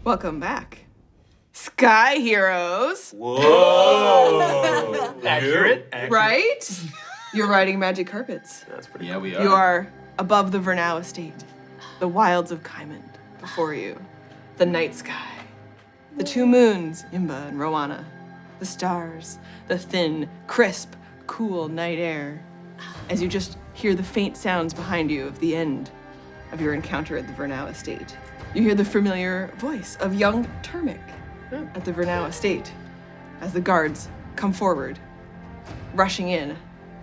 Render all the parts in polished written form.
Welcome back, Sky Heroes. Whoa! Accurate. Right? You're riding magic carpets. That's pretty. Yeah, we are. You are above the Vernau estate, the wilds of Kymond before you, the night sky, the two moons, Imba and Rowana, the stars, the thin, crisp, cool night air, as you just hear the faint sounds behind you of the end of your encounter at the Vernau estate. You hear the familiar voice of young Termic at the Vernau estate as the guards come forward, rushing in,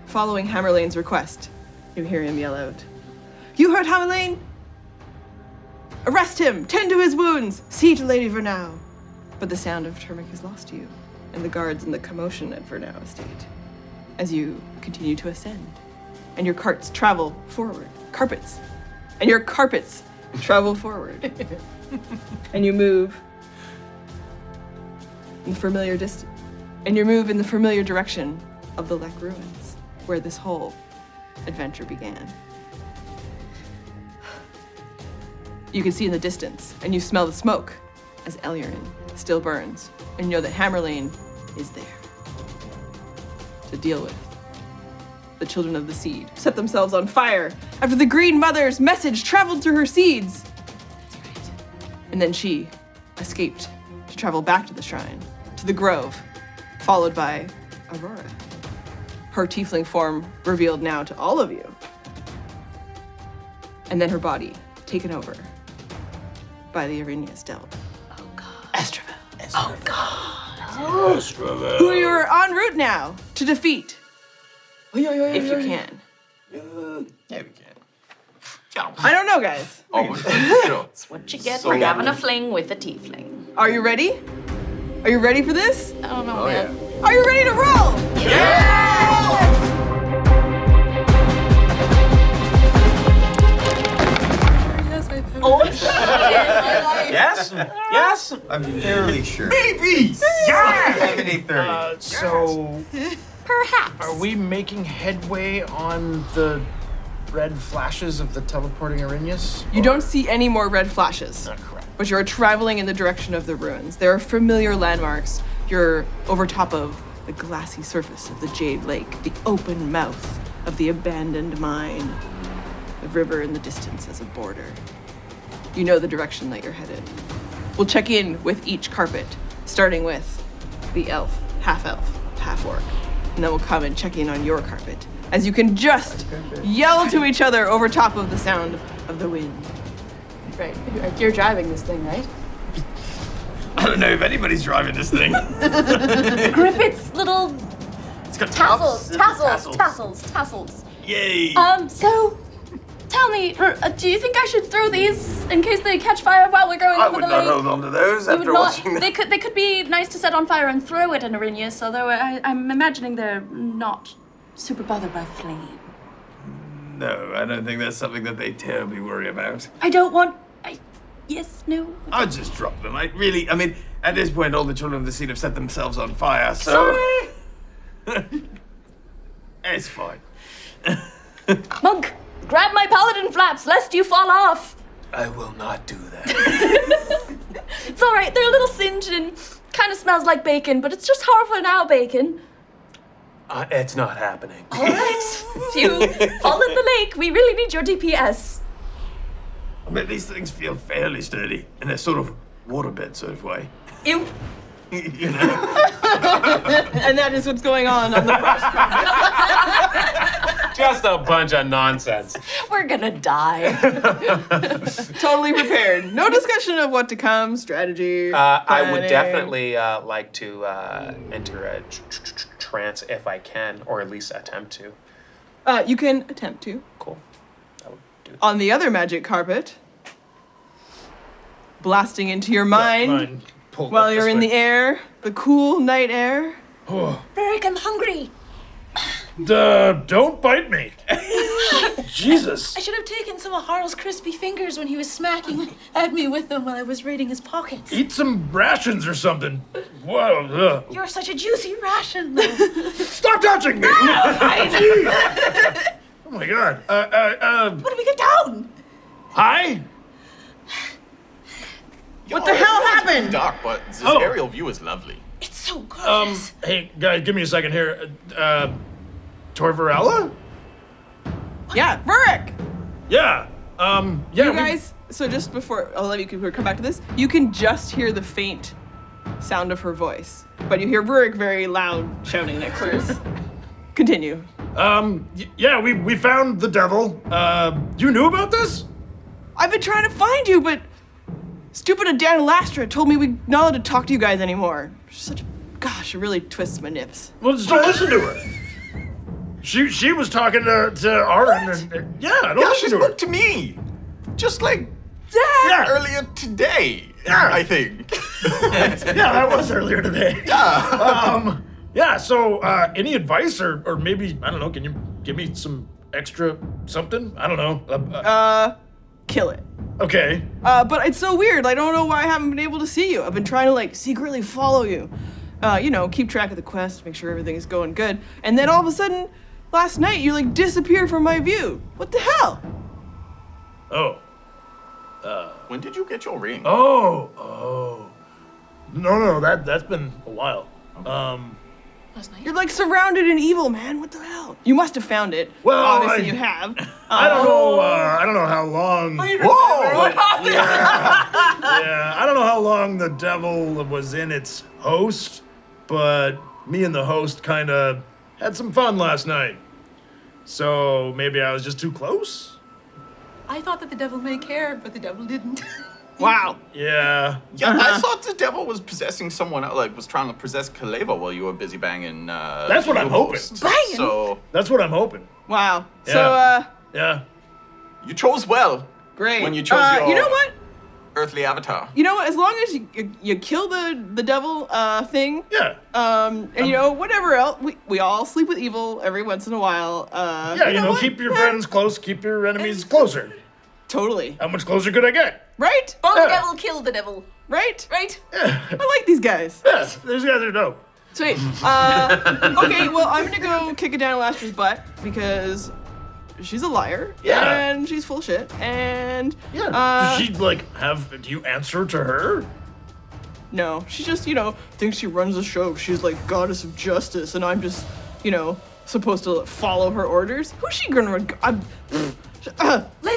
following Hammerlain's request. You hear him yell out, "You heard Hammerlain? Arrest him! Tend to his wounds! See to Lady Vernau!" But the sound of Termic is lost to you, and the guards and the commotion at Vernau estate, as you continue to ascend, and your carts travel forward. Carpets. And your carpets travel forward. And you move in the familiar in the familiar direction of the Lekk Ruins, where this whole adventure began. You can see in the distance, and you smell the smoke as Elurinn still burns, and you know that Hammerlain is there to deal with. The children of the seed set themselves on fire after the Green Mother's message traveled through her seeds. That's right. And then she escaped to travel back to the shrine, to the grove, followed by Aurora. Her tiefling form revealed now to all of you. And then her body taken over by the Erinyes Devil Estravelle. Oh, God. Estravelle. Who you are en route now to defeat. If you can. Yeah, we can. I don't know, guys. That's what you get for having a fling with a tiefling. Are you ready? Are you ready for this? I don't know, Oh, man. yeah. Are you ready to roll? Oh, shit. Yes. Yes. I'm fairly sure. Maybe. Yeah. 70-30. So, Perhaps. are we making headway on the red flashes of the teleporting Erinyes? You don't see any more red flashes, Not correct. but you're traveling in the direction of the ruins. There are familiar landmarks. You're over top of the glassy surface of the Jade Lake, the open mouth of the abandoned mine, the river in the distance as a border. You know the direction that you're headed. We'll check in with each carpet, starting with the elf, half-orc, and then we'll come and check in on your carpet, as you can just yell to each other over top of the sound of the wind. Right, you're driving this thing, right? I don't know if anybody's driving this thing. Grip its little It's got tassels, tops. tassels. Yay. So, tell me, do you think I should throw these in case they catch fire while we're going I over would the not lake? hold on to those You would after not. watching They that. could be nice to set on fire and throw at an Erinyes, although I'm imagining they're not super bothered by flame. No, I don't think that's something that they terribly worry about. I don't want. Yes, no. I'll just drop them. I mean, at this point, all the children of the seed have set themselves on fire, so... It's fine. Monk, grab my paladin flaps lest you fall off. I will not do that. It's all right. They're a little singed and kind of smells like bacon, but it's just hard for now bacon. It's not happening. All right. If you fall in the lake, we really need your DPS. I mean, these things feel fairly sturdy in a sort of waterbed sort of way. Ew. You know? And that is what's going on the Just a bunch of nonsense. We're gonna die. Totally prepared. No discussion of what to come, strategy. I would planning. definitely like to enter a trance if I can, or at least attempt to. You can attempt to. Cool. I would do that. On the other magic carpet, blasting into your mind while you're in the air, the cool night air. Burke, I'm hungry. Don't bite me. Jesus. I should have taken some of Harl's crispy fingers when he was smacking at me with them while I was raiding his pockets. Eat some rations or something. Whoa. You're such a juicy ration. Stop touching me. Oh my God. What do we get down? Hi. What the hell happened? Dark, but this Oh. aerial view is lovely. It's so gorgeous. Hey, guys, give me a second here. Torvella? Yeah, Burke! Yeah. Yeah. You guys, so just before, I'll let you come back to this, you can just hear the faint sound of her voice, but you hear Burke very loud shouting next to us. Continue. Yeah, we found the devil. You knew about this? I've been trying to find you, but stupid Adalastra told me we're not allowed to talk to you guys anymore. Gosh, it really twists my nips. Well, just don't listen to her. She was talking to Aaron, and yeah, don't Yeah, listen she to her. spoke to me. Just like Yeah. earlier today, Yeah. I think. Yeah, that was earlier today. Yeah. Yeah, so any advice or maybe, I don't know, can you give me some extra something? I don't know. Kill it. Okay. But it's so weird. I don't know why I haven't been able to see you. I've been trying to like secretly follow you. Keep track of the quest, make sure everything is going good. And then all of a sudden, last night you like disappeared from my view. What the hell? Oh. When did you get your ring? Oh. No, that's been a while. Last night. You're like surrounded in evil, man. What the hell? You must have found it. Well, obviously I- you have. I don't know. I don't know how long. Whoa! Yeah, I don't know how long the devil was in its host, but me and the host kind of had some fun last night. So maybe I was just too close. I thought that the devil may care, but the devil didn't. Wow. Yeah. Yeah, I thought the devil was possessing someone else, like was trying to possess Kaleva while you were busy banging. That's what I'm hoping. Banging? So That's what I'm hoping. Wow. Yeah. So, Yeah. you chose well great. when you chose your You know what? earthly avatar. You know what? As long as you kill the devil thing, Yeah. and whatever else, we all sleep with evil every once in a while. Yeah, you know, what? keep your friends close, keep your enemies closer. Totally. How much closer could I get? Right? Oh, Yeah. the devil killed the devil. Right? Right? Yeah. I like these guys. Yeah, these guys are dope. Sweet. Okay, well, I'm gonna go kick Adana-Lastra's butt because she's a liar. Yeah. And she's full of shit. And Yeah. Does she do you answer to her? no, she just thinks she runs the show. She's like goddess of justice, and I'm just supposed to follow her orders. Who's she gonna? Lay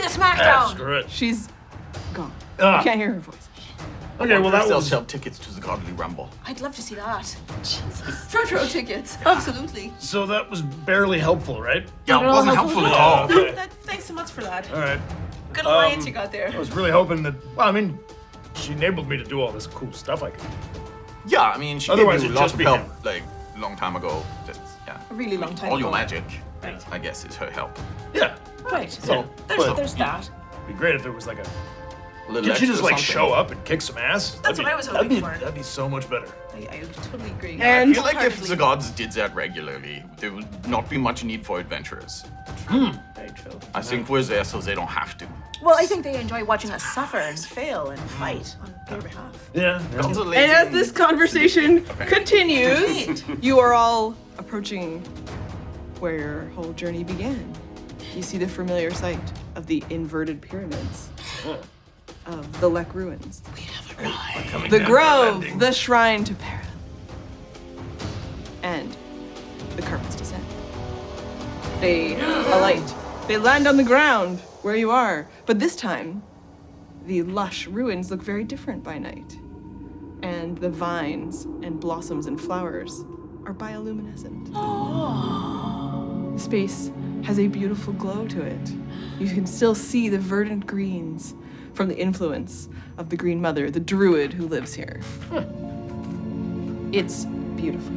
the smack Ah, down. screw it. She's gone. Ah. I can't hear her voice. Okay, well that Sell was. shelf tickets to the Godly Rumble. I'd love to see that. Front row tickets. Absolutely. So that was barely helpful, right? Yeah, it wasn't helpful at all. Okay. Thanks so much for that. All right. Good alliance you got there. I was really hoping that. Well, I mean, she enabled me to do all this cool stuff I could. Yeah, I mean, she Otherwise gave you it'd lots just of be help, him. like, a long time ago. Just, yeah. A really long time All your ago. magic, Right. I guess, is her help. Yeah. Right. So, There's that. It'd be great if there was like a. a little Did she just extra like something. show up and kick some ass? That's what I was hoping for. That'd be so much better. I totally agree. I And feel like if Hardly. the gods did that regularly, there would not be much need for adventurers. Very true. I think we're there so they don't have to. Well, I think they enjoy watching us suffer and fail and fight on their behalf. Yeah. Gods are And lazy. as this conversation continues, Right. you are all approaching where your whole journey began. You see the familiar sight of the inverted pyramids of the Lekk Ruins. The grove, the shrine to Peril. And the carpets descend. They alight. They land on the ground where you are. But this time, the lush ruins look very different by night. And the vines and blossoms and flowers are bioluminescent. The space has a beautiful glow to it. You can still see the verdant greens from the influence of the Green Mother, the druid who lives here. It's beautiful.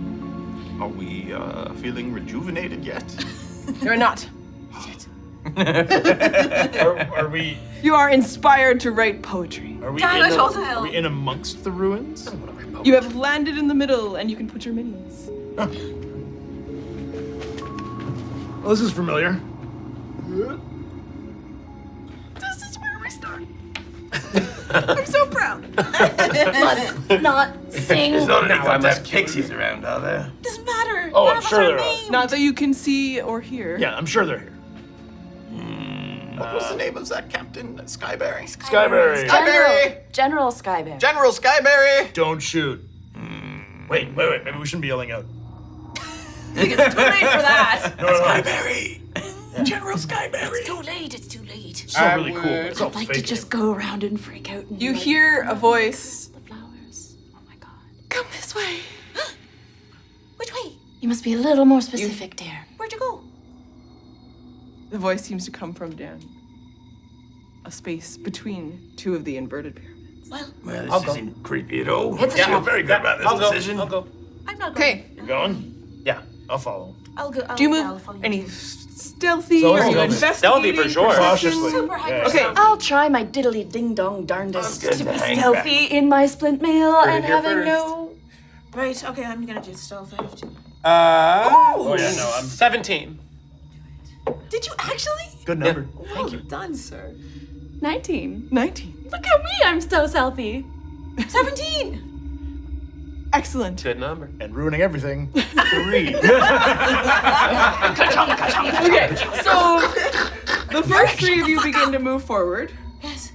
Are we feeling rejuvenated yet? You're not. Are we? You are inspired to write poetry. Are we? Damn in it, the- all the hell. Are we in amongst the ruins? You have landed in the middle and you can put your minis. Well, this is familiar. This is where we start. I'm so proud. Let's not sing. There's not any Now I must goddamn pixies around, are there? Doesn't matter. Oh, None I'm of us sure are there are. named. Not that you can see or hear. Yeah, I'm sure they're here. What was the name of that captain? Skyberry? Skyberry. General Skybear. General Skyberry! Don't shoot. Wait. Maybe we shouldn't be yelling out. I think it's too late for that. No. Skyberry! General Skyberry! It's too late. It's not really cool. But it's all I'd like fake. to just go around and freak out. And You like, hear a voice. the flowers. Oh my god. Come this way. Which way? You must be a little more specific, dear. Where'd you go? The voice seems to come from down a space between two of the inverted pyramids. Well, Well, this isn't creepy at all. It's a You're shot. very good about this decision. I'll go. I'm not going. Okay. You're going? Yeah. I'll follow. I'll go. Do you I'll move follow you. any stealthy? So Are you stealthy. investigating? Stealthy for sure. Cautiously. Super high Yeah. Okay. I'll try my diddly ding dong darndest good to be to hang stealthy in my splint mail and here having first. no. Right, okay, I'm gonna do stealth. I have to. Oh yeah, no, I'm 17. Did you actually? good number. Well done, sir. 19. 19. Look at me, I'm so stealthy. 17! Excellent. Good number. And ruining everything. 3. Okay, so the first three of you begin to move forward. Yes.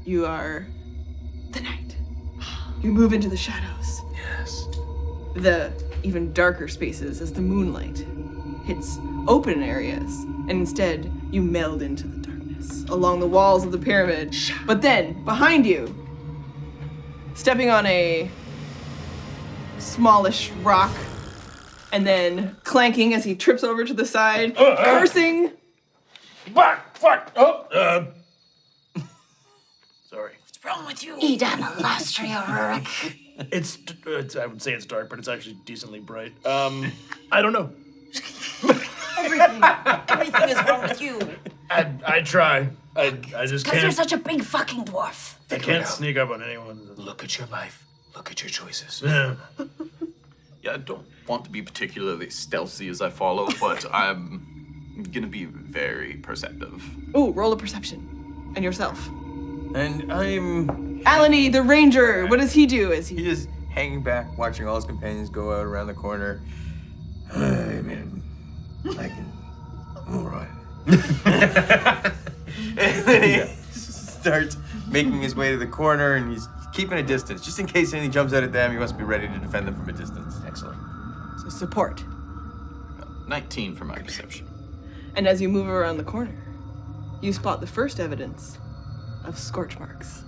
You are the night. You move into the shadows. Yes. The even darker spaces as the moonlight hits open areas, and instead you meld into the darkness along the walls of the pyramid. But then, behind you, stepping on a smallish rock, and then clanking as he trips over to the side, cursing. Fuck. Oh. Sorry. What's wrong with you? Edam illustrious. It's. I would say it's dark, but it's actually decently bright. I don't know. Everything is wrong with you. I try. I just Because you're can't. such a big fucking dwarf. I can't sneak up on anyone. Look at your life. Look at your choices. Yeah. Yeah, I don't want to be particularly stealthy as I follow, but I'm gonna be very perceptive. Ooh, roll a perception. And yourself. And I'm Alanie, the ranger, what does he do as he... he is hanging back, watching all his companions go out around the corner. I mean, I can. All right. And then he starts making his way to the corner, and he's keeping a distance, just in case anything jumps out at them. He must be ready to defend them from a distance. Excellent. So support. 19 for my perception. And as you move around the corner, you spot the first evidence of scorch marks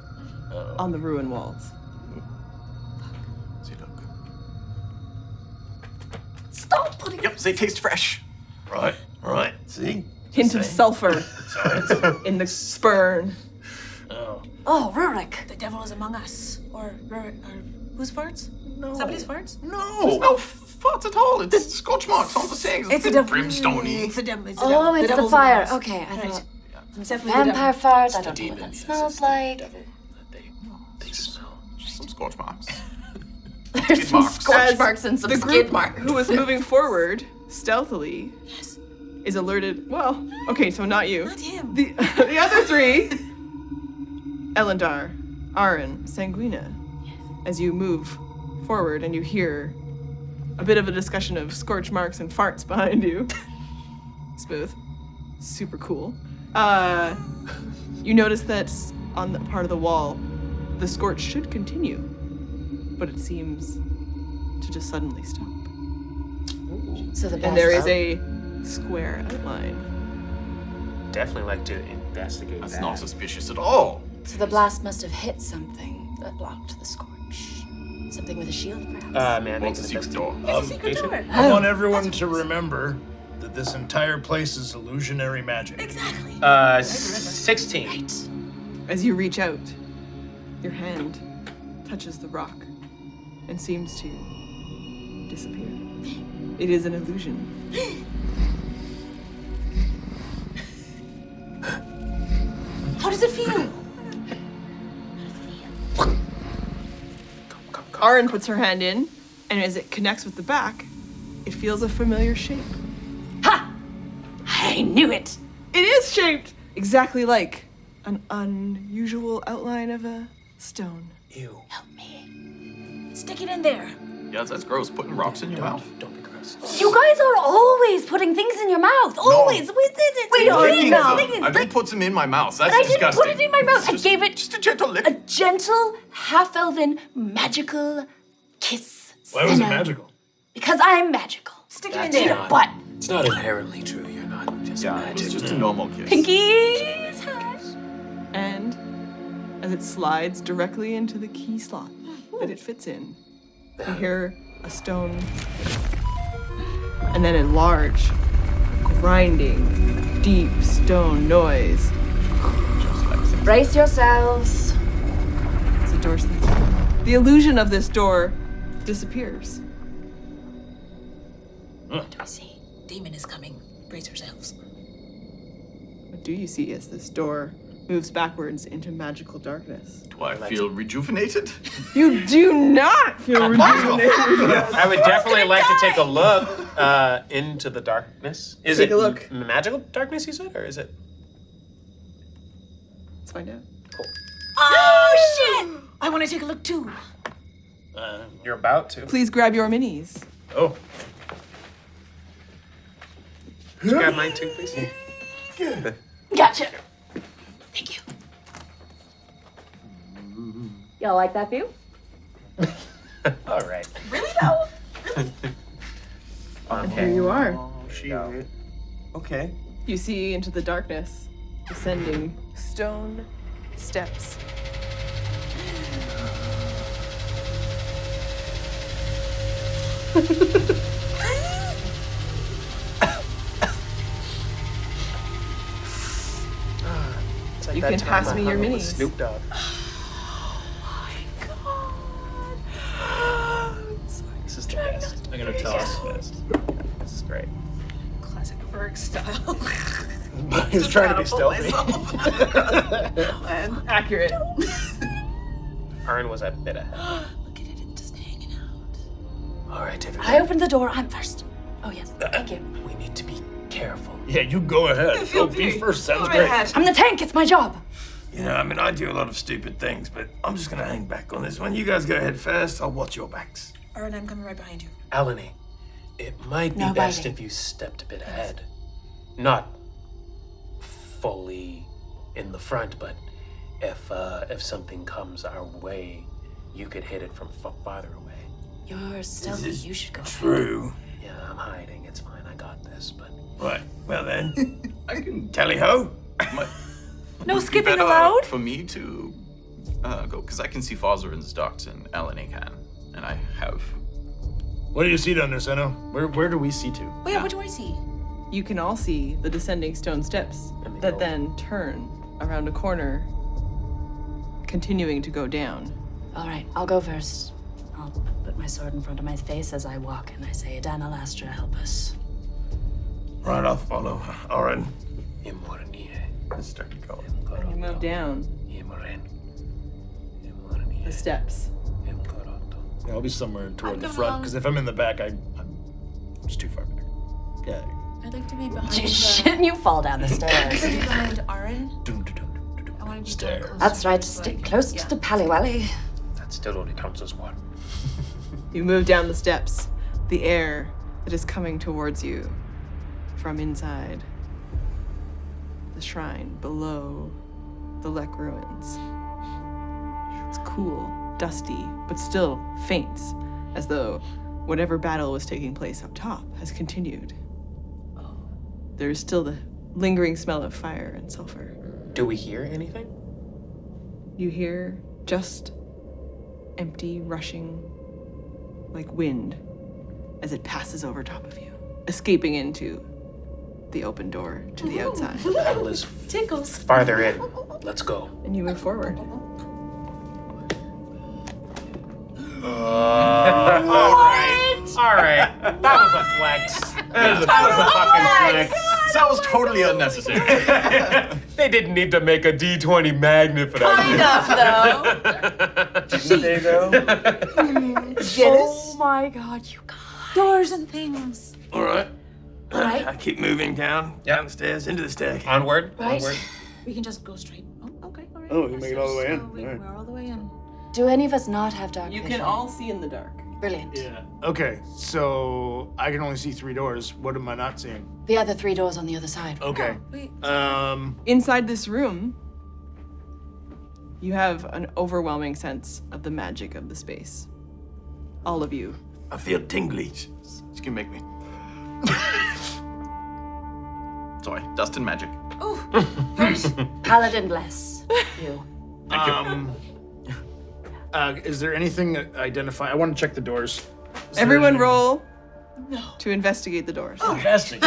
on the ruin walls. See, look. Stop putting Yep, they taste fresh. Right. See? Hint of sulfur in the spurn. Oh, Rurik. The devil is among us. Or whose farts? No. Somebody's farts? No, there's no farts at all. It's scorch marks on the sayings. It's a devil. brimstony. It's a devil. It's a devil. Oh, it's the devil's fire. among us. Okay, I Right. thought. It's definitely the Vampire devil. fart. I don't know what that smells like. They smell. Just some scorch marks. There's some marks. scorch As marks and some the skid group marks. who was moving forward stealthily is alerted. Well, okay, so not you. Not him. The other three, Ellendar, Arryn, Sanguina, as you move forward and you hear a bit of a discussion of scorch marks and farts behind you. Smooth. Super cool. You notice that on the part of the wall, the scorch should continue, but it seems to just suddenly stop. So the And there is blast- a square outline. Definitely like to investigate That's that. not suspicious at all. So the blast must have hit something that blocked the scorch. Something with a shield, perhaps. Man, What's the secret door? It's a secret door. I want everyone to remember that this entire place is illusionary magic. Exactly. 16. As you reach out, your hand touches the rock and seems to disappear. It is an illusion. How does it feel? Arryn puts her hand in, and as it connects with the back, it feels a familiar shape. Ha! I knew it. It is shaped exactly like an unusual outline of a stone. Ew. Help me. Stick it in there. Yeah, that's gross. Putting rocks in your mouth. Don't be gross. You guys are always putting things in your mouth. Always. We are now. I didn't put them in my mouth. That's I didn't disgusting. put it in my mouth. I gave it Just a gentle lick. a gentle, half-elven, magical kiss. Why was it Sinner. magical? Because I'm magical. Stick it in Eat there. a butt. It's not inherently true. You're not just It's magic. just a normal kiss. Pinky's high. And as it slides directly into the key slot that it fits in, you hear a stone and then a large, grinding, deep stone noise. Brace yourselves. As the door slits open. The illusion of this door disappears. What do we see? Demon is coming. Brace yourselves. What do you see as this door moves backwards into magical darkness? Do I feel rejuvenated? You do not feel rejuvenated. I would definitely like to take a look into the darkness. Is Take it a look. magical darkness, you said, or is it? Let's find out. Oh, shit! I want to take a look, too. You're about to. Please grab your minis. Oh. Could you grab mine too, please? Gotcha. Thank you. Y'all like that view? All right. Really, though? And here you are. Okay. You see into the darkness, descending stone steps. It's like You that can time pass I me your hung out with minis. Snoop Dogg. This is the best. I'm gonna toss. This is great. Classic Burke style. He's trying to be stealthy. Accurate. Arn was a bit ahead. Look at it, it's just hanging out. All right, everyone. I opened the door. I'm first. Oh, yes. Thank you. We need to be careful. Yeah, you go ahead. Oh, be first. Sounds great. I'm the tank. It's my job. You know, I mean, I do a lot of stupid things, but I'm just gonna hang back on this one. You guys go ahead first. I'll watch your backs. Alright, I'm coming right behind you. Alanie, it might be No best biting. if you stepped a bit ahead. Not Fully in the front, but if something comes our way, you could hit it from farther away. You're stealthy. This is You should go. True. Yeah, I'm hiding. It's fine. I got this. But Right. Well then, I can tally ho. No Would it be skipping better allowed? For me to go, because I can see Fozzerin's ducts and Alanie can, and I have. What do you see down there, Senno? Where do we see to? Oh, yeah, what do I see? You can all see the descending stone steps And they that go- then turn around a corner, continuing to go down. All right, I'll go first. I'll put my sword in front of my face as I walk, and I say, Adana Lastra, help us. Right, I'll follow. Oren. Let's start going. And you move down the steps. Yeah, I'll be somewhere toward the come front, along. because if I'm in the back, I'm just too far back. Yeah. I'd like to be behind Shit, you fall down the I'd like to stairs. be behind Aaron. Dum, dum, dum, dum, dum. I want to be Stairs. close. That's right, to stick like- close yeah. to the pallywally. That still only counts as one. You move down the steps, the air that is coming towards you from inside the shrine below the Lekk Ruins. It's cool, dusty, but still faints, as though whatever battle was taking place up top has continued. There is still the lingering smell of fire and sulfur. Do we hear anything? You hear just empty, rushing, like wind, as it passes over top of you, escaping into the open door to the outside. The battle is Tickles. farther in. Let's go. And you move forward. All right. That was a flex. That was a fucking flex. That was totally unnecessary. They didn't need to make a D20 magnet for that. There you go. Oh my god, you guys. Doors and things. All right. Right. I keep moving down the stairs into the staircase. Onward. Right. Onward. We can just go straight. Oh, okay, all right. Oh, you make it all the way in. So All right. We're all the way in. Do any of us not have dark You vision? can all see in the dark. Brilliant. Yeah. Okay, so I can only see 3 doors. What am I not seeing? The other 3 doors on the other side. Okay. Wait. Inside this room, you have an overwhelming sense of the magic of the space. All of you. I feel tingly. It's gonna make me. Sorry, dust and magic. Oh, right. Paladin bless you. Is there anything identify? I want to check the doors. Is there Everyone anything- roll to investigate the doors. Investigate.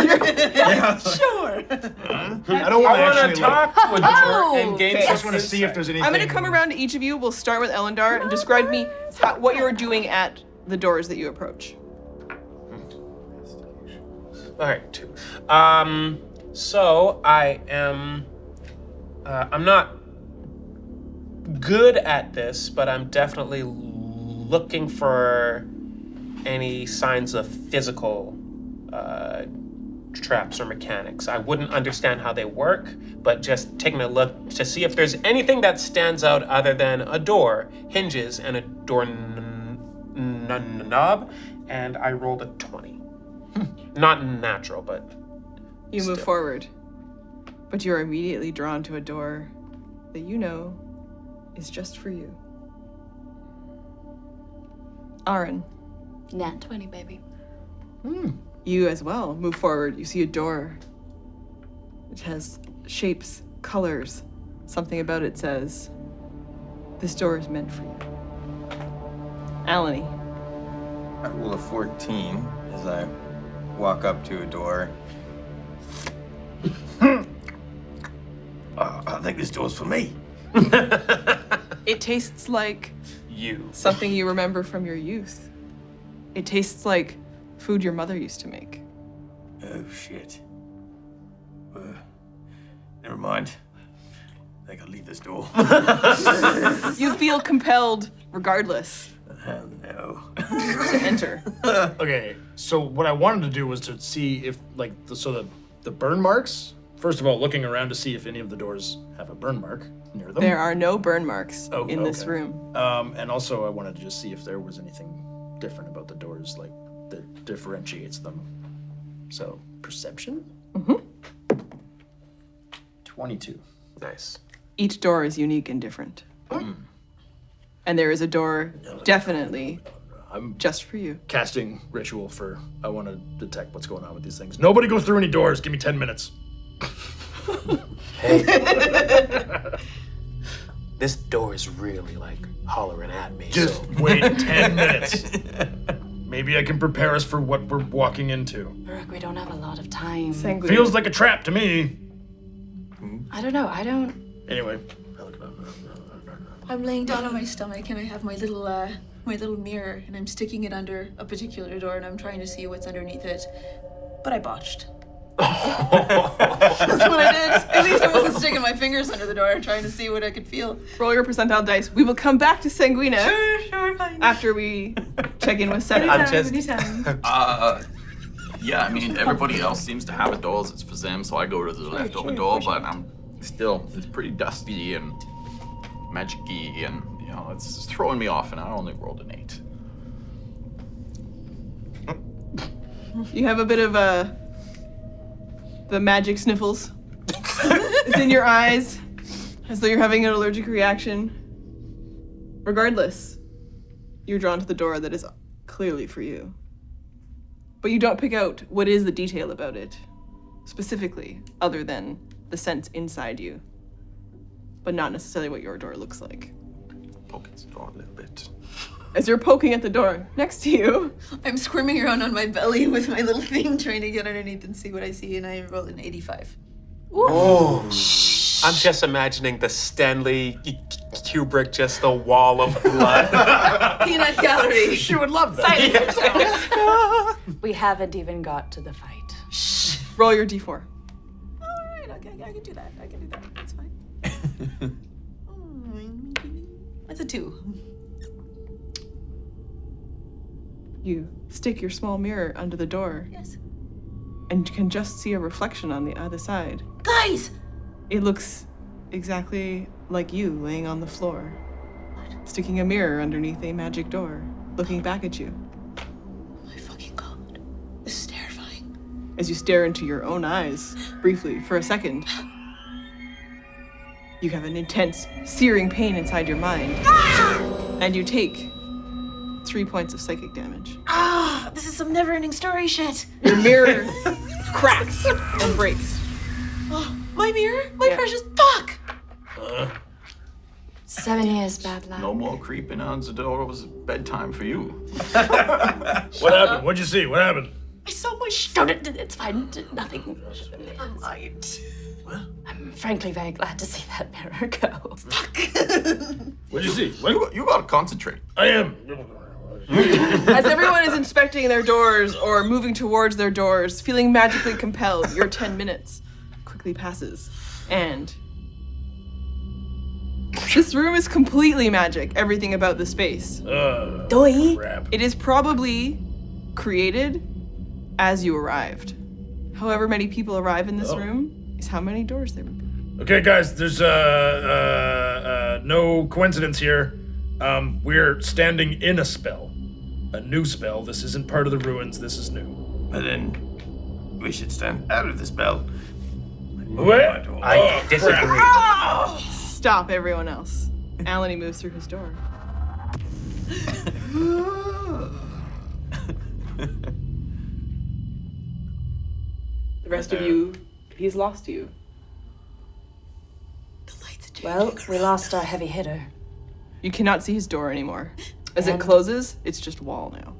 Sure. I don't want to actually talk to a door and gain I just want to see if there's anything. I'm going to come around to each of you. We'll start with Ellendar and describe me what you're doing at the doors that you approach. All right, 2. So I am. I'm not good at this, but I'm definitely looking for any signs of physical traps or mechanics. I wouldn't understand how they work, but just taking a look to see if there's anything that stands out other than a door, hinges, and a door knob. And I rolled a 20. Not natural, but You move Still. forward, but you're immediately drawn to a door that you know is just for you. Aaron, Nat 20, baby. you as well move forward. You see a door. It has shapes, colors. Something about it says, this door is meant for you. Alanie, I roll a 14 as I walk up to a door. I think this door's for me. it tastes like you. something you remember from your youth. It tastes like food your mother used to make. Oh, shit. Never mind. I think I'll leave this door. You feel compelled, regardless, Hell no. to enter. Okay, so what I wanted to do was to see if, like, the burn marks. First of all, looking around to see if any of the doors have a burn mark near them. There are no burn marks Oh, in this okay. room. And also, I wanted to just see if there was anything different about the doors, like that differentiates them. So, perception. 22. Nice. Each door is unique and different. And there is a door definitely just for you. Casting ritual for. I want to detect what's going on with these things. Nobody go through any doors. Give me 10 minutes. Hey. This door is really like hollering at me. Just so. wait 10 minutes. Maybe I can prepare us for what we're walking into. Burke, we don't have a lot of time. Sanguine. Feels like a trap to me. I don't know. I don't. Anyway. I'm laying down on my stomach and I have my little mirror and I'm sticking it under a particular door and I'm trying to see what's underneath it. But I botched. That's what I did. At least I wasn't sticking my fingers under the door trying to see what I could feel. Roll your percentile dice. We will come back to Sanguina Sure, fine. after we check in with Seven. I'm just. Yeah, I mean, everybody else seems to have a door as it's for them, so I go to the left of the door, but it's pretty dusty and magic-y, and, you know, it's throwing me off, and I only rolled an 8. You have a bit of the magic sniffles. It's in your eyes, as though you're having an allergic reaction. Regardless, you're drawn to the door that is clearly for you. But you don't pick out what is the detail about it, specifically, other than the sense inside you, but not necessarily what your door looks like. Poke its door a little bit. As you're poking at the door next to you, I'm squirming around on my belly with my little thing trying to get underneath and see what I see and I rolled an 85. Oh. I'm just imagining the Stanley Kubrick, just the wall of blood. Peanut gallery. She would love that. We haven't even got to the fight. roll your d4. All right, okay, I can do that. That's fine. That's a 2. You stick your small mirror under the door Yes. and can just see a reflection on the other side. Guys! It looks exactly like you laying on the floor, sticking a mirror underneath a magic door, looking back at you. as you stare into your own eyes briefly for a second. You have an intense, searing pain inside your mind. And you take 3 points of psychic damage. Ah, this is some never-ending story shit. Your mirror cracks and breaks. Oh, my mirror? My Yeah. precious fuck! 7 years, bad lad. No more creeping on the door. It was bedtime for you. What happened? What'd you see? What happened? I saw my Don't it's fine. Nothing. light. I'm frankly very glad to see that mirror go. What'd you see? What? You gotta concentrate. I am. As everyone is inspecting their doors or moving towards their doors, feeling magically compelled, your 10 minutes quickly passes. And this room is completely magic, everything about the space. Doi. Crap. It is probably created as you arrived. However many people arrive in this room is how many doors there would be. Okay, guys, there's no coincidence here. We're standing in a spell. A new spell. This isn't part of the ruins. This is new. But then we should stand out of the spell. What? I disagree. Stop, everyone else. Alanie moves through his door. The rest of you, he's lost you. Well, we lost our heavy hitter. You cannot see his door anymore. As it closes, it's just wall now.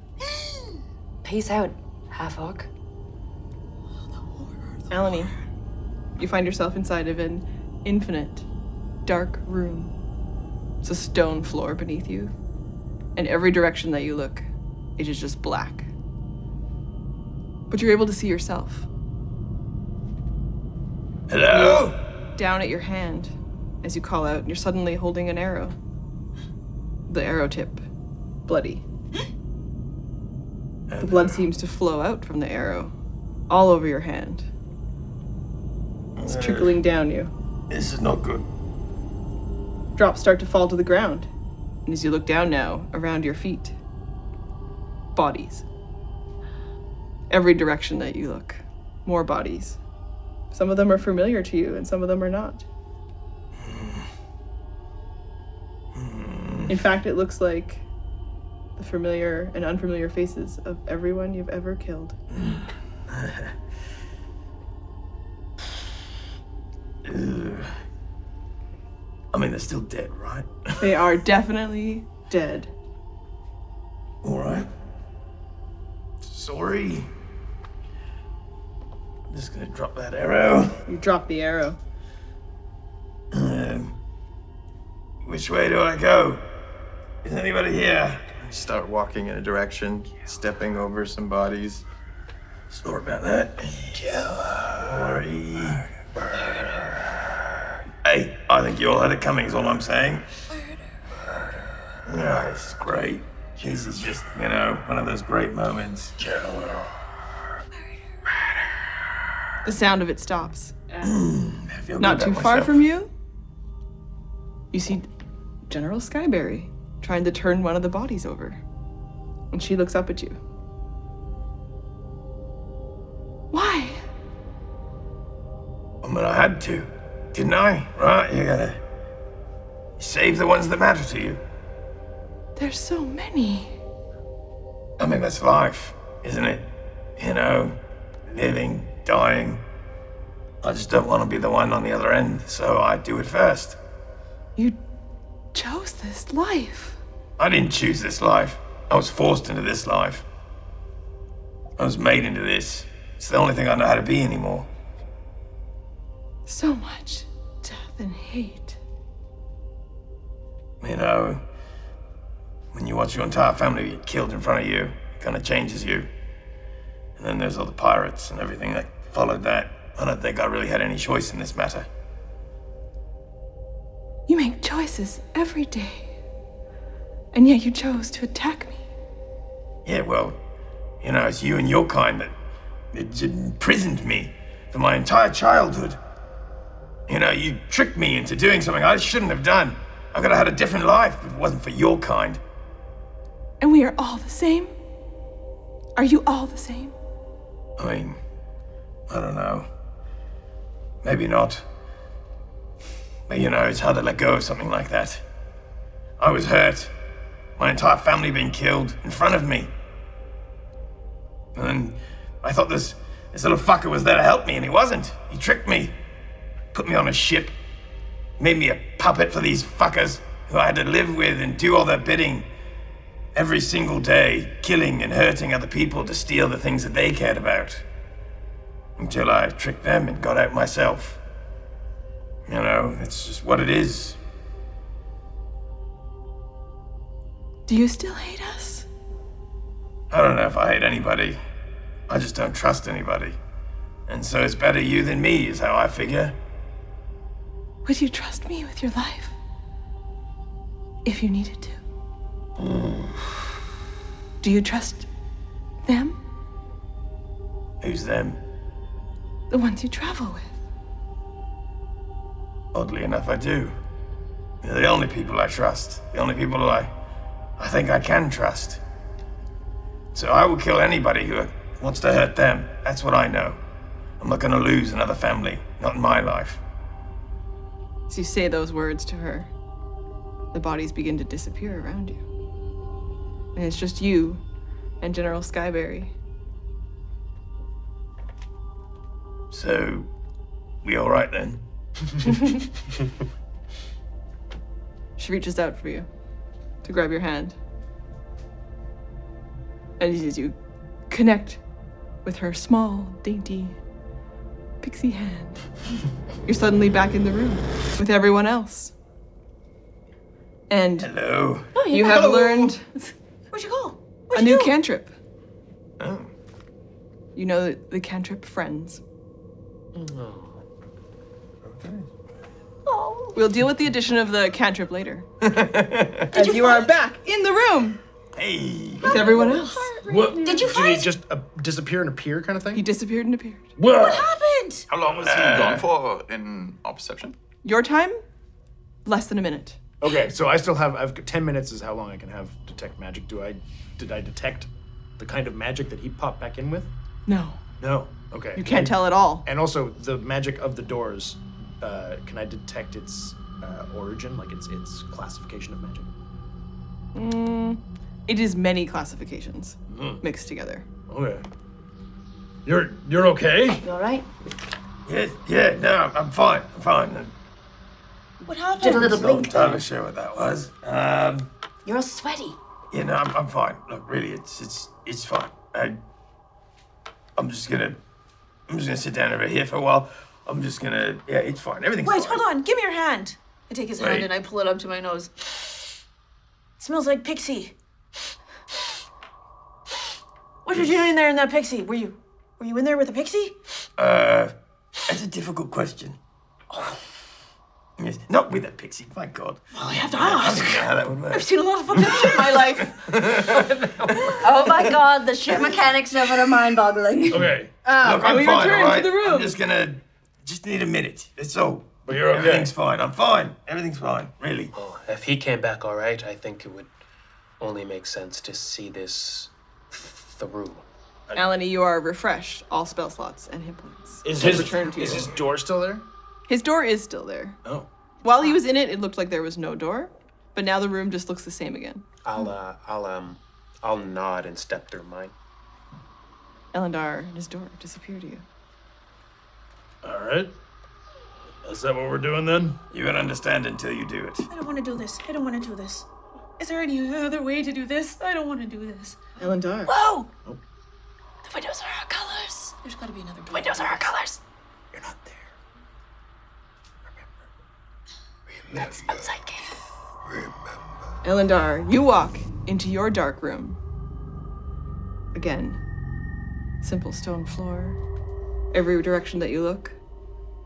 Peace out, half-orc. Alanie, you find yourself inside of an infinite, dark room. It's a stone floor beneath you. And every direction that you look, it is just black. But you're able to see yourself. Hello? Down at your hand, as you call out, and you're suddenly holding an arrow. The arrow tip, bloody. The blood seems to flow out from the arrow, all over your hand. It's trickling down you. This is not good. Drops start to fall to the ground. And as you look down now, around your feet, bodies. Every direction that you look, more bodies. Some of them are familiar to you, and some of them are not. In fact, it looks like the familiar and unfamiliar faces of everyone you've ever killed. I mean, they're still dead, right? They are definitely dead. All right. Sorry. I'm just gonna drop that arrow. You drop the arrow. Which way do I go? Is anybody here? I start walking in a direction, stepping over some bodies. Sorry about that. Sorry. Hey, I think you all had it coming, is all I'm saying. Yeah, this is great. This is just, one of those great moments. The sound of it stops. I feel Not good too about far myself. from you, you see General Skyberry trying to turn one of the bodies over. And she looks up at you. Why? I mean, I had to, didn't I? Right? You gotta save the ones that matter to you. There's so many. I mean, that's life, isn't it? Living, dying. I just don't want to be the one on the other end, so I do it first. You chose this life. I didn't choose this life. I was forced into this life. I was made into this. It's the only thing I know how to be anymore. So much death and hate. When you watch your entire family get killed in front of you, it kind of changes you. And then there's all the pirates and everything that followed that. I don't think I really had any choice in this matter. You make choices every day. And yet you chose to attack me. Yeah, well, it's you and your kind that imprisoned me for my entire childhood. You tricked me into doing something I shouldn't have done. I could have had a different life if it wasn't for your kind. And we are all the same? Are you all the same? I mean, I don't know. Maybe not. But you know, it's hard to let go of something like that. I was hurt. My entire family being killed in front of me. And I thought this little fucker was there to help me, and he wasn't. He tricked me. Put me on a ship. Made me a puppet for these fuckers who I had to live with and do all their bidding. Every single day, killing and hurting other people to steal the things that they cared about. Until I tricked them and got out myself. You know, it's just what it is. Do you still hate us? I don't know if I hate anybody. I just don't trust anybody. And so it's better you than me, is how I figure. Would you trust me with your life? If you needed to. Do you trust them? Who's them? The ones you travel with. Oddly enough, I do. They're the only people I trust. The only people I think I can trust. So I will kill anybody who wants to hurt them. That's what I know. I'm not gonna lose another family. Not in my life. As you say those words to her, the bodies begin to disappear around you. And it's just you and General Skyberry. So, we all right then? She reaches out for you to grab your hand. And as you connect with her small, dainty, pixie hand, you're suddenly back in the room with everyone else. And Hello. you have learned Where'd you go? a new cantrip. Oh. You know the cantrip Friends. Oh. We'll deal with the addition of the cantrip later. As you are back in the room Hey. with everyone else. What? Did you Did find? he just disappear and appear kind of thing? He disappeared and appeared. What happened? How long was he gone for in our perception? Your time? Less than a minute. Okay, so I've got 10 minutes is how long I can have detect magic. Did I detect the kind of magic that he popped back in with? No. No. Okay. You can't tell at all. And also the magic of the doors, can I detect its origin, like its classification of magic? It is many classifications mixed together. Okay. You're okay? You all right? Yeah, no, I'm fine. What happened? Did a little Not blink. entirely sure what that was. You're all sweaty. Yeah, no, I'm fine. Look, really, it's fine. I'm just gonna sit down over here for a while. Yeah, it's fine. Everything's Wait, fine. hold on. Give me your hand. I take his hand Wait. and I pull it up to my nose. It smells like pixie. What were you doing there in that pixie? Were you in there with a pixie? That's a difficult question. Yes, not with a pixie, my God. Well, I have to I ask. don't know how that would work. I've seen a lot of fucked up shit in my life. Oh my god, the ship mechanics of it are mind-boggling. Okay. Look, I'm we fine, return all right? to the room. I'm just need a minute. That's all. But you're okay. Everything's fine. I'm fine. Everything's fine. Really. Oh, if he came back all right, I think it would only make sense to see this through. Alanie, you are refreshed. All spell slots and hit points. Is have his returned to you. is his door still there? His door is still there. Oh. While he was in it, it looked like there was no door, but now the room just looks the same again. I'll nod and step through mine. Ellendar and his door disappear to you. All right. Is that what we're doing then? You won't understand until you do it. I don't want to do this. I don't want to do this. Is there any other way to do this? I don't want to do this. Ellendar. Whoa! The windows are our colors. There's got to be another door. The windows are our colors. You're not there. That's outside gate. Ellendar, you walk into your dark room. Again, simple stone floor. Every direction that you look,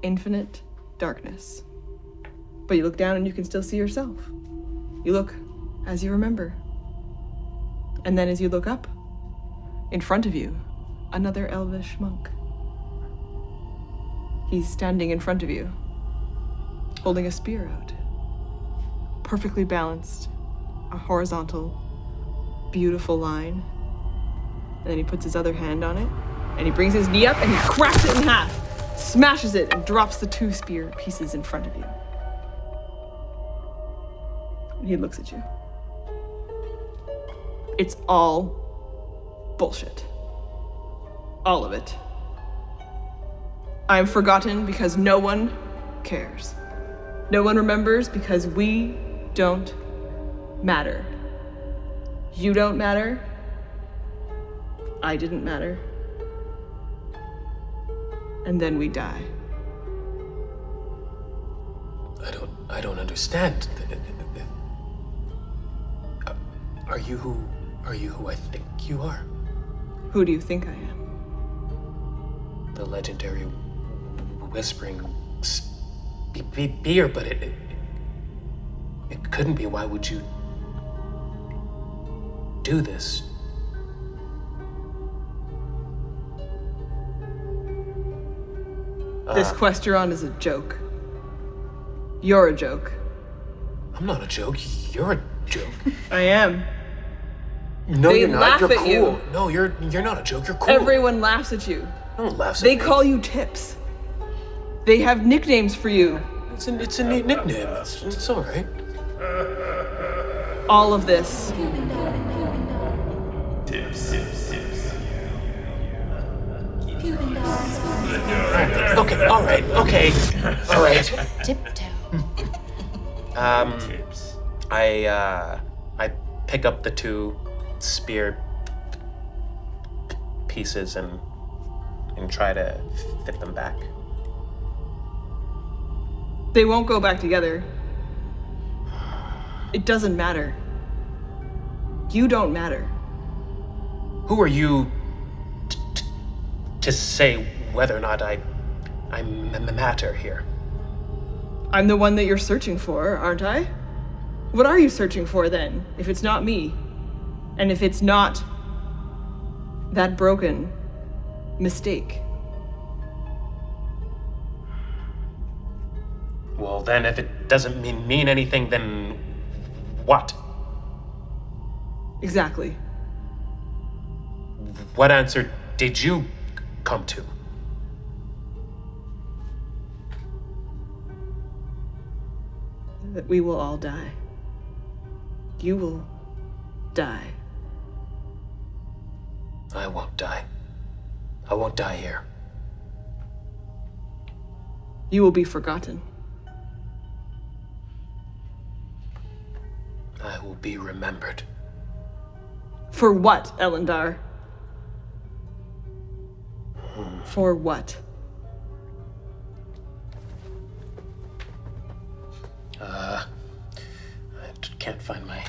infinite darkness. But you look down and you can still see yourself. You look as you remember. And then as you look up, in front of you, another elvish monk. He's standing in front of you, holding a spear out. Perfectly balanced, a horizontal, beautiful line. And then he puts his other hand on it, And he brings his knee up and he cracks it in half, smashes it, and drops the 2 spear pieces in front of you. And he looks at you. It's all bullshit. All of it. I'm forgotten because no one cares. No one remembers because we don't matter. You don't matter. I didn't matter. And then we die. I don't understand. Are you who I think you are? Who do you think I am? The legendary whispering spear, but it couldn't be. Why would you do this? This quest you're on is a joke. You're a joke. I'm not a joke. You're a joke. I am. No, They you're not. laugh You're at cool. you. No, you're not a joke. You're cool. Everyone laughs at you. No one laughs at They me. call you Tips. They have nicknames for you. It's a neat nickname. It's all right. All of this. Okay. All right. Okay. All right. Tiptoe. I pick up the 2 spear pieces and try to fit them back. They won't go back together. It doesn't matter. You don't matter. Who are you to say whether or not I matter here? I'm the one that you're searching for, aren't I? What are you searching for then, if it's not me? And if it's not that broken mistake? Well, then if it doesn't mean anything, then what? Exactly. What answer did you come to? That we will all die. You will die. I won't die. I won't die here. You will be forgotten. I will be remembered. For what, Ellendar? For what? I can't find my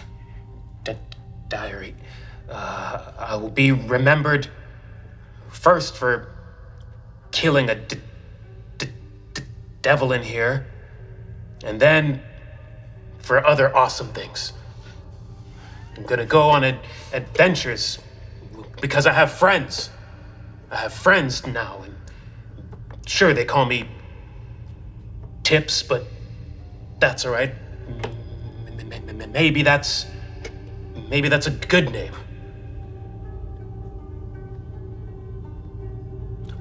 diary. I will be remembered first for killing a devil in here, and then for other awesome things. I'm gonna go on adventures because I have friends. I have friends now, and sure, they call me Tips, but that's all right. Maybe that's a good name.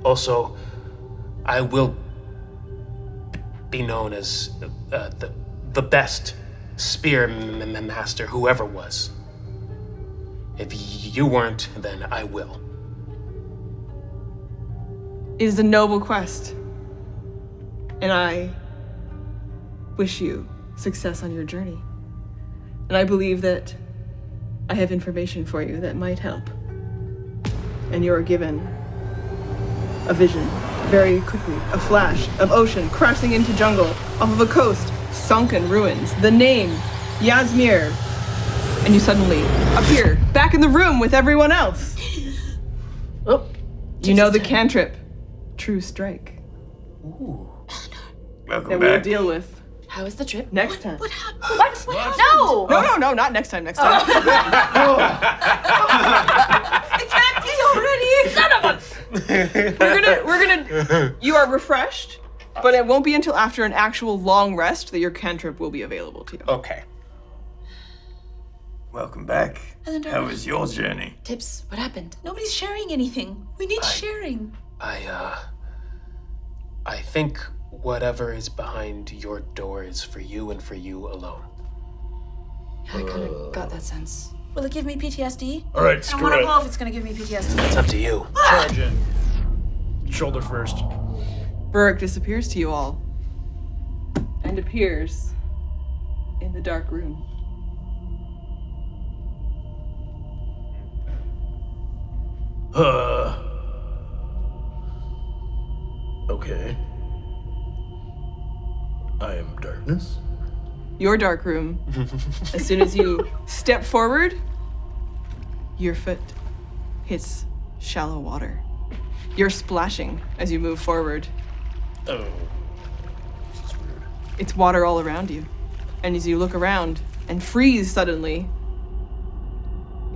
Also, I will be known as the best spear master who ever was. If you weren't, then I will. It is a noble quest. And I wish you success on your journey. And I believe that I have information for you that might help. And you are given a vision very quickly, a flash of ocean crashing into jungle off of a coast, sunken ruins, the name, Yasmir. And you suddenly appear back in the room with everyone else. Oh, You know the cantrip, True Strike, Welcome that we'll back. deal with how was the trip? next time. What? No! No, not next time, next time. It can't be already! Son of a... We're gonna, you are refreshed, but it won't be until after an actual long rest that your cantrip will be available to you. Okay. Welcome back. Ellendar. How was your journey? Tips, what happened? Nobody's sharing anything. We need sharing. I think whatever is behind your door is for you and for you alone. Yeah, I kind of got that sense. Will it give me PTSD? All right, I screw want to it. know if it's going to give me PTSD. It's up to you. Charge in. Shoulder first. Burke disappears to you all and appears in the dark room. Okay. I am darkness. Your dark room. As soon as you step forward, your foot hits shallow water. You're splashing as you move forward. Oh. This is weird. It's water all around you. And as you look around and freeze suddenly,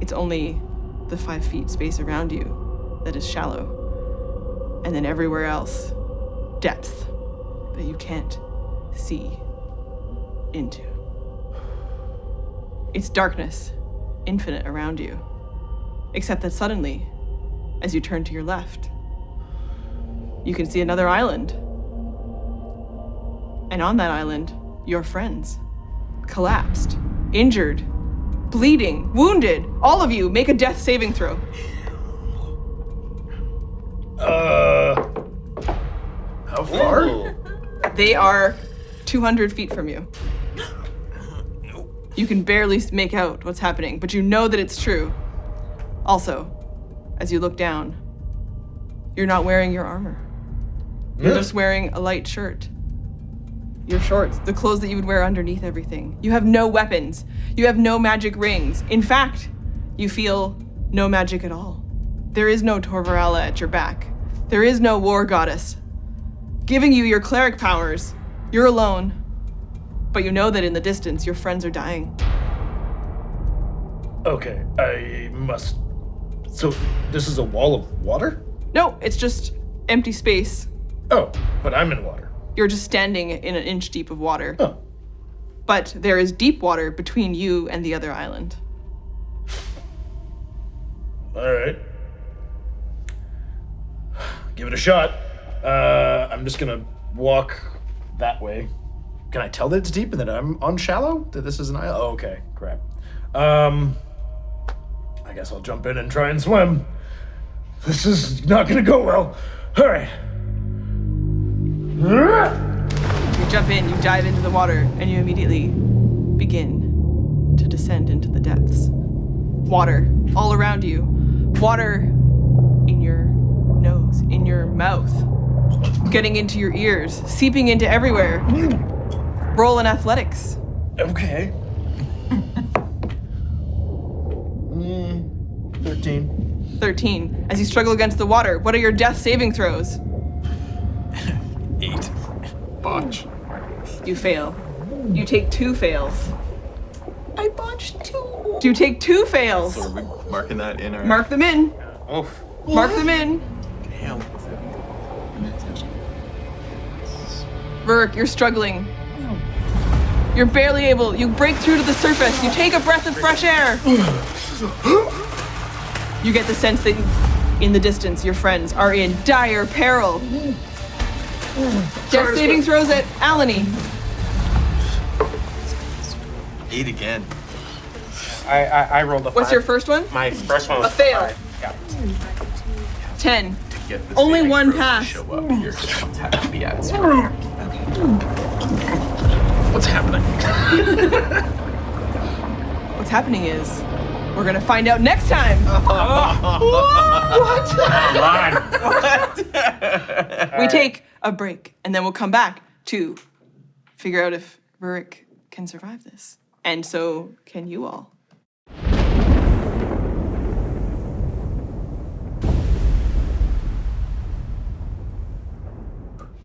it's only the 5 feet space around you that is shallow. And then everywhere else, depth that you can't see into. It's darkness, infinite around you. Except that suddenly, as you turn to your left, you can see another island. And on that island, your friends. Collapsed, injured, bleeding, wounded. All of you, make a death saving throw. How far? Ooh. They are 200 feet from you. You can barely make out what's happening, but you know that it's true. Also, as you look down, you're not wearing your armor. You're just wearing a light shirt. Your shorts, the clothes that you would wear underneath everything. You have no weapons. You have no magic rings. In fact, you feel no magic at all. There is no Torvella at your back. There is no war goddess giving you your cleric powers. You're alone. But you know that in the distance, your friends are dying. Okay, I must. So, this is a wall of water? No, it's just empty space. Oh, but I'm in water. You're just standing in an inch deep of water. Oh. But there is deep water between you and the other island. All right. Give it a shot. I'm just gonna walk that way. Can I tell that it's deep and that I'm on shallow? That this is an island? Oh, okay, crap. I guess I'll jump in and try and swim. This is not gonna go well. All right. You jump in, you dive into the water, and you immediately begin to descend into the depths. Water all around you. Water in your nose, in your mouth, getting into your ears, seeping into everywhere. Roll in athletics. Okay. 13. 13. As you struggle against the water, what are your death saving throws? 8. Botch. You fail. You take 2 fails. I botched 2. You take 2 fails. So are we marking that in our... Mark them in. Oof. Mark them in. Damn. Burke, you're struggling. You're barely able. You break through to the surface. You take a breath of fresh air. You get the sense that in the distance, your friends are in dire peril. Death saving throws at Alanie. 8 again. I rolled a 5. What's your first one? My first one was A fail. 5. Yeah. 10. Get the Only saving one throws to pass. Show up here. Just have to be at it. What's happening? What's happening is we're gonna find out next time. What? We take a break and then we'll come back to figure out if Burke can survive this. And so can you all.